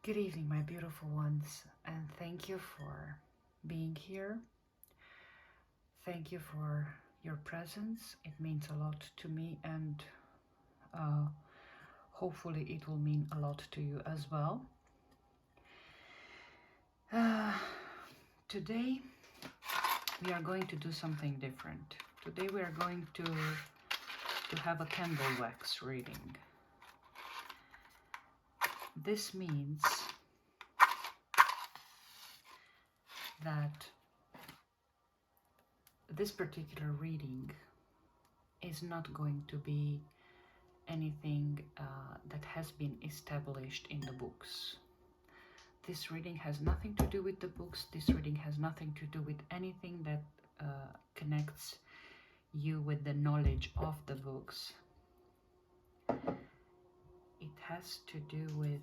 Good evening, my beautiful ones, and thank you for being here. Thank you for your presence. It means a lot to me, and uh, hopefully, it will mean a lot to you as well. Uh, Today, we are going to do something different. Today, we are going to have a candle wax reading. This means that this particular reading is not going to be anything that has been established in the books. This reading has nothing to do with the books. This reading has nothing to do with anything that connects you with the knowledge of the books. It has to do with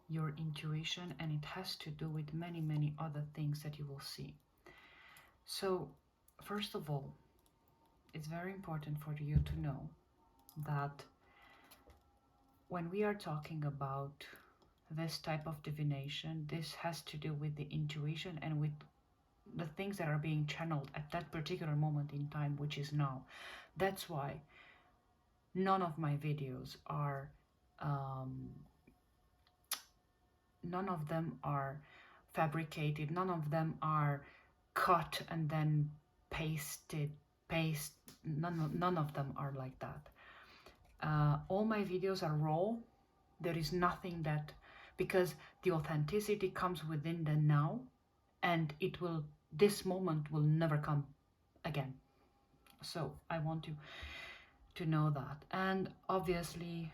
your intuition, and it has to do with many other things that you will see. So, first of all, it's very important for you to know that when we are talking about this type of divination, this has to do with the intuition and with the things that are being channeled at that particular moment in time, which is now. That's why none of my videos are none of them are fabricated, none of them are cut and then none of them are like that. All my videos are raw. There is nothing that, because the authenticity comes within the now, and this moment will never come again. So I want you to know that. And obviously,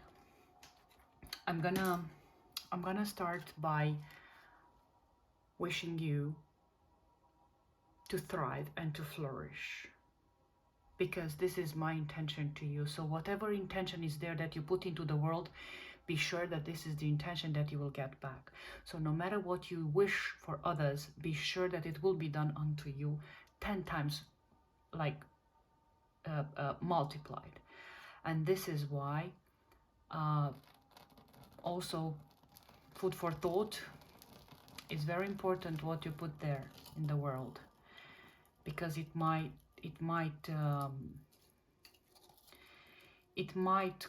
I'm gonna start by wishing you to thrive and to flourish, because this is my intention to you. So whatever intention is there that you put into the world, be sure that this is the intention that you will get back. So no matter what you wish for others, be sure that it will be done unto you 10 times, like multiplied. And this is why also food for thought is very important, what you put there in the world, because it might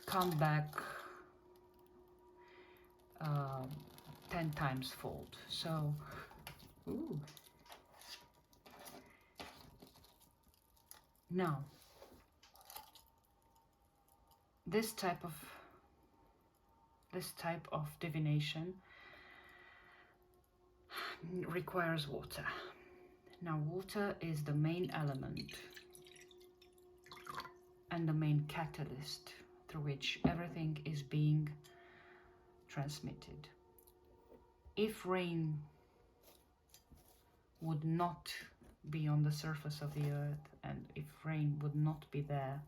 come back 10 times fold. So ooh. Now this type of divination requires water. Now water is the main element and the main catalyst through which everything is being transmitted. If rain would not be on the surface of the earth, and if rain would not be there,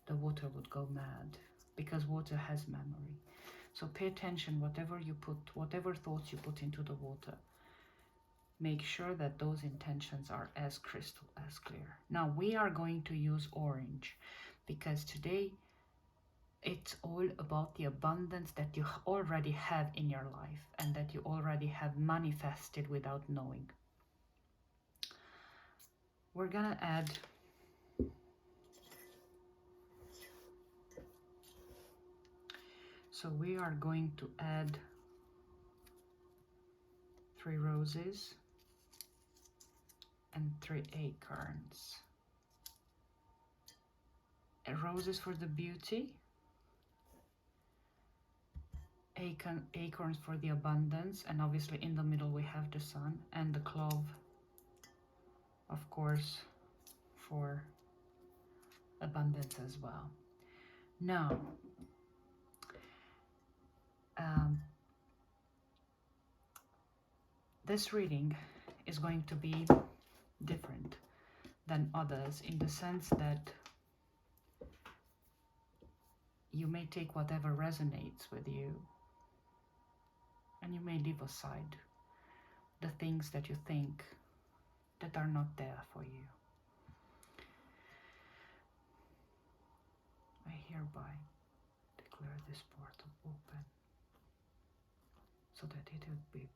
the water would go mad, because water has memory. So pay attention, whatever thoughts you put into the water, make sure that those intentions are as crystal as clear. Now we are going to use orange, because today it's all about the abundance that you already have in your life and that you already have manifested without knowing. We're gonna add we are going to add 3 roses and 3 acorns. Roses for the beauty, acorns for the abundance, and obviously in the middle we have the sun, and the clove, of course, for abundance as well. Now, this reading is going to be different than others in the sense that you may take whatever resonates with you, and you may leave aside the things that you think that are not there for you. I hereby declare this portal open. so that it would be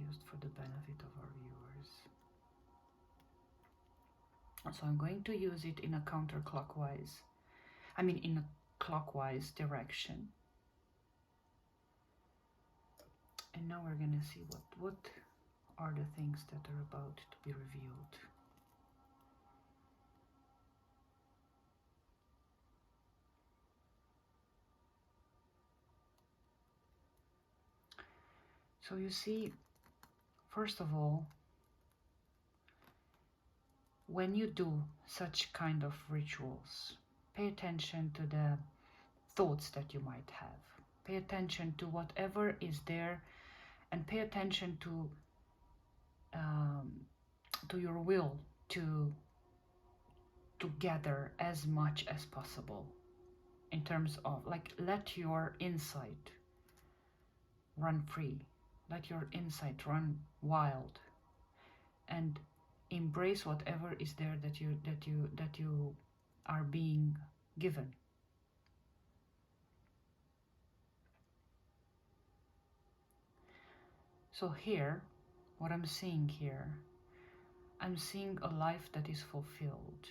used for the benefit of our viewers. So I'm going to use it in a counterclockwise, in a clockwise direction. And now we're going to see what are the things that are about to be revealed. So you see, first of all, when you do such kind of rituals, pay attention to the thoughts that you might have. Pay attention to whatever is there, and pay attention to your will to gather as much as possible, in terms of, like, let your insight run free, let your insight run wild, and embrace whatever is there that you are being given. So here, what I'm seeing here, I'm seeing a life that is fulfilled.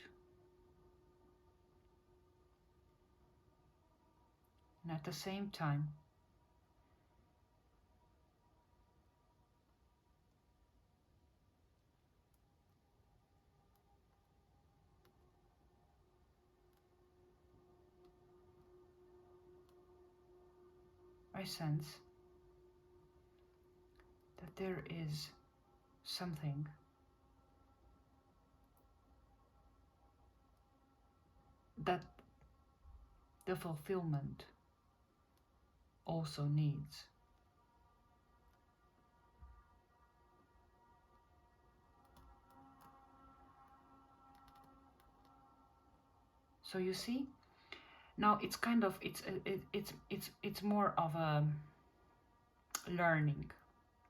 And at the same time, I sense that there is something that the fulfillment also needs. So you see, now it's kind of, it's more of a learning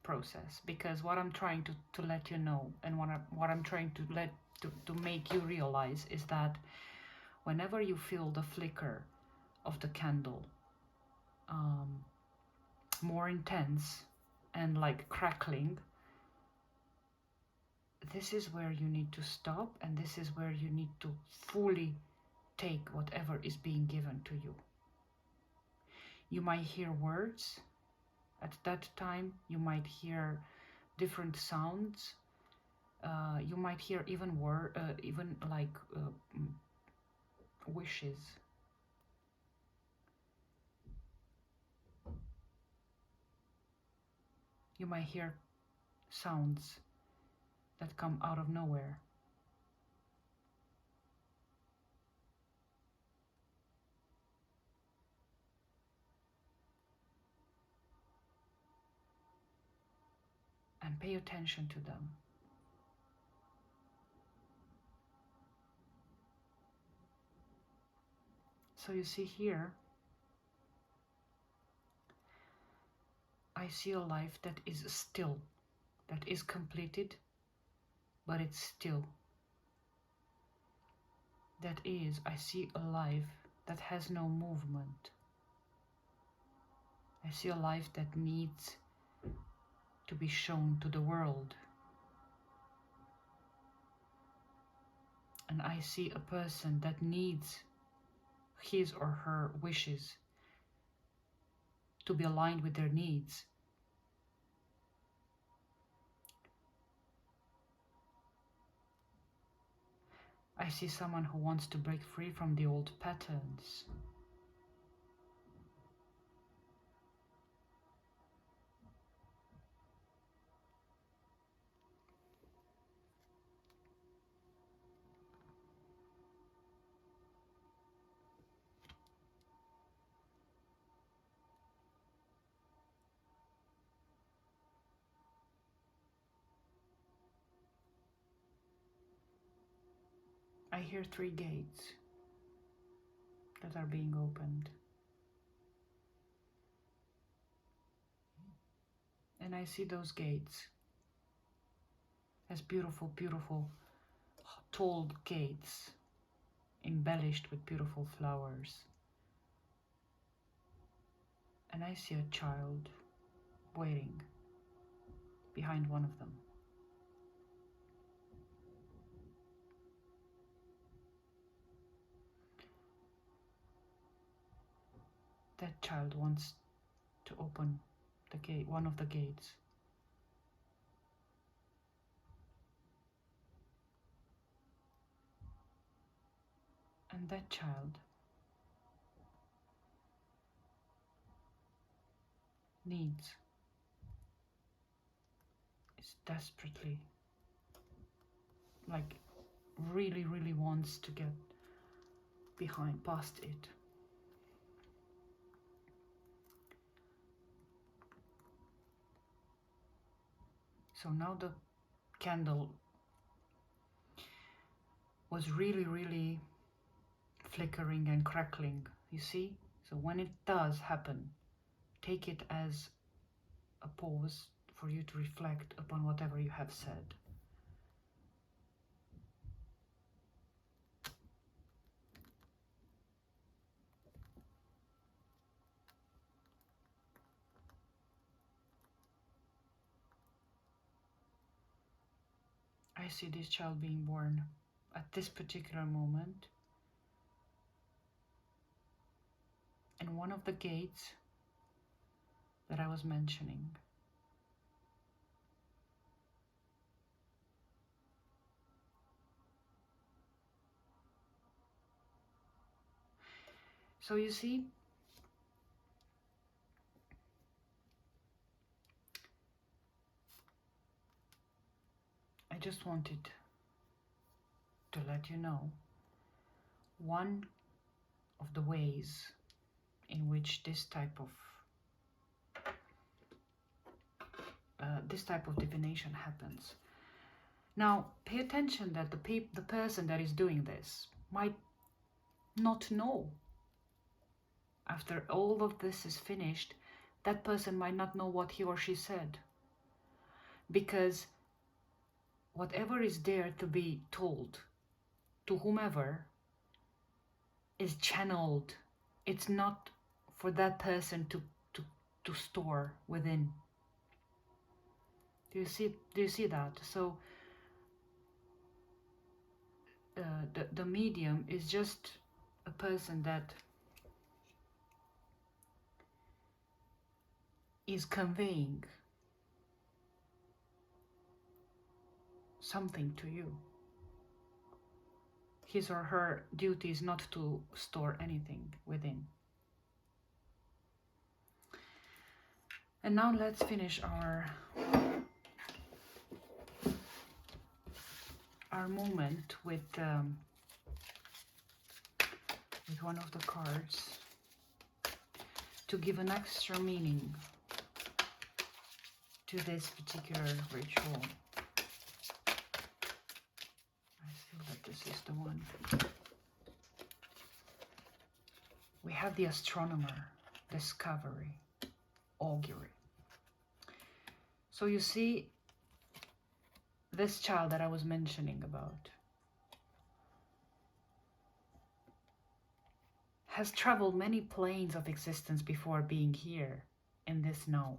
process, because what I'm trying to let you know, and what I'm trying to make you realize, is that whenever you feel the flicker of the candle more intense and like crackling, this is where you need to stop, and this is where you need to fully take whatever is being given to you. You might hear words at that time, you might hear different sounds, you might hear even wishes. You might hear sounds that come out of nowhere. And pay attention to them. So you see here, I see a life that is still, that is completed, but it's still. That is, I see a life that has no movement. I see a life that needs to be shown to the world. And I see a person that needs his or her wishes to be aligned with their needs. I see someone who wants to break free from the old patterns. I hear 3 gates that are being opened. And I see those gates as beautiful, beautiful, tall gates, embellished with beautiful flowers. And I see a child waiting behind one of them. That child wants to open the gate, one of the gates. And that child needs, is desperately, like really, really wants to get behind, past it. So now the candle was really, really flickering and crackling, you see? So when it does happen, take it as a pause for you to reflect upon whatever you have said. I see this child being born at this particular moment. And one of the gates that I was mentioning. So you see, I just wanted to let you know one of the ways in which this type of divination happens. Now, pay attention that the person that is doing this might not know. After all of this is finished, that person might not know what he or she said. Because whatever is there to be told to whomever is channeled. It's not for that person to store within. Do you see that? So the medium is just a person that is conveying something to you. His or her duty is not to store anything within. And now let's finish our moment with one of the cards to give an extra meaning to this particular ritual. I feel that this is the one. We have the astronomer, discovery, augury. So you see, this child that I was mentioning about has traveled many planes of existence before being here in this now.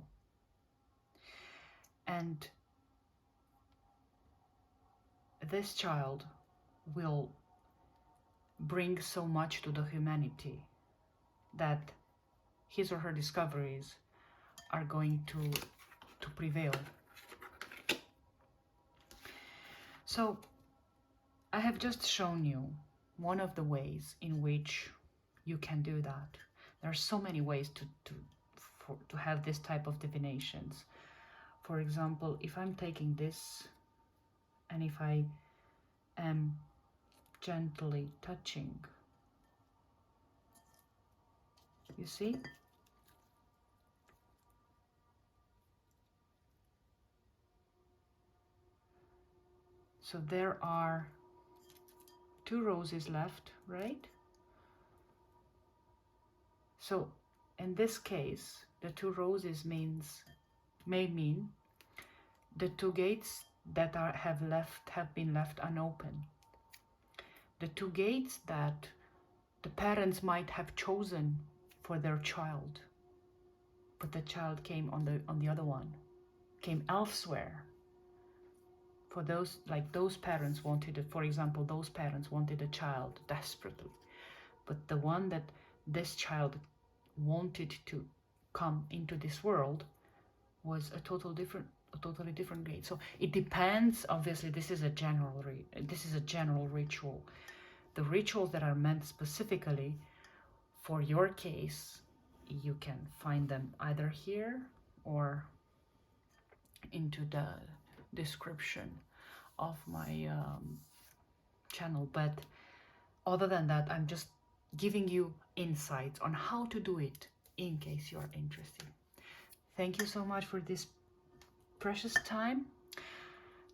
And this child will bring so much to the humanity that his or her discoveries are going to prevail. So I have just shown you one of the ways in which you can do that. There are so many ways to have this type of divinations. For example, if I'm taking this and if I am gently touching, you see? So there are 2 roses left, right? So in this case, the 2 roses may mean the 2 gates that have been left unopened. The 2 gates that the parents might have chosen for their child. but the child came on the other one, came elsewhere. For those, like those parents wanted it, for example, those parents wanted a child desperately, but the one that this child wanted to come into this world was a totally different grade. So it depends. Obviously, this is a general ritual. The rituals that are meant specifically for your case, you can find them either here or into the description of my channel. But other than that, I'm just giving you insights on how to do it in case you are interested. Thank you so much for this precious time.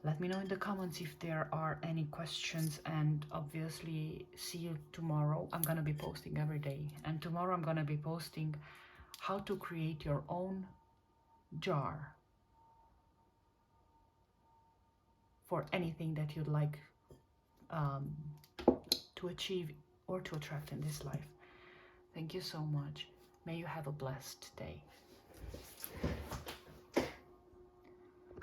Let me know in the comments if there are any questions, and obviously see you tomorrow. I'm gonna be posting every day, and tomorrow I'm gonna be posting how to create your own jar for anything that you'd like to achieve or to attract in this life. Thank you so much. May you have a blessed day.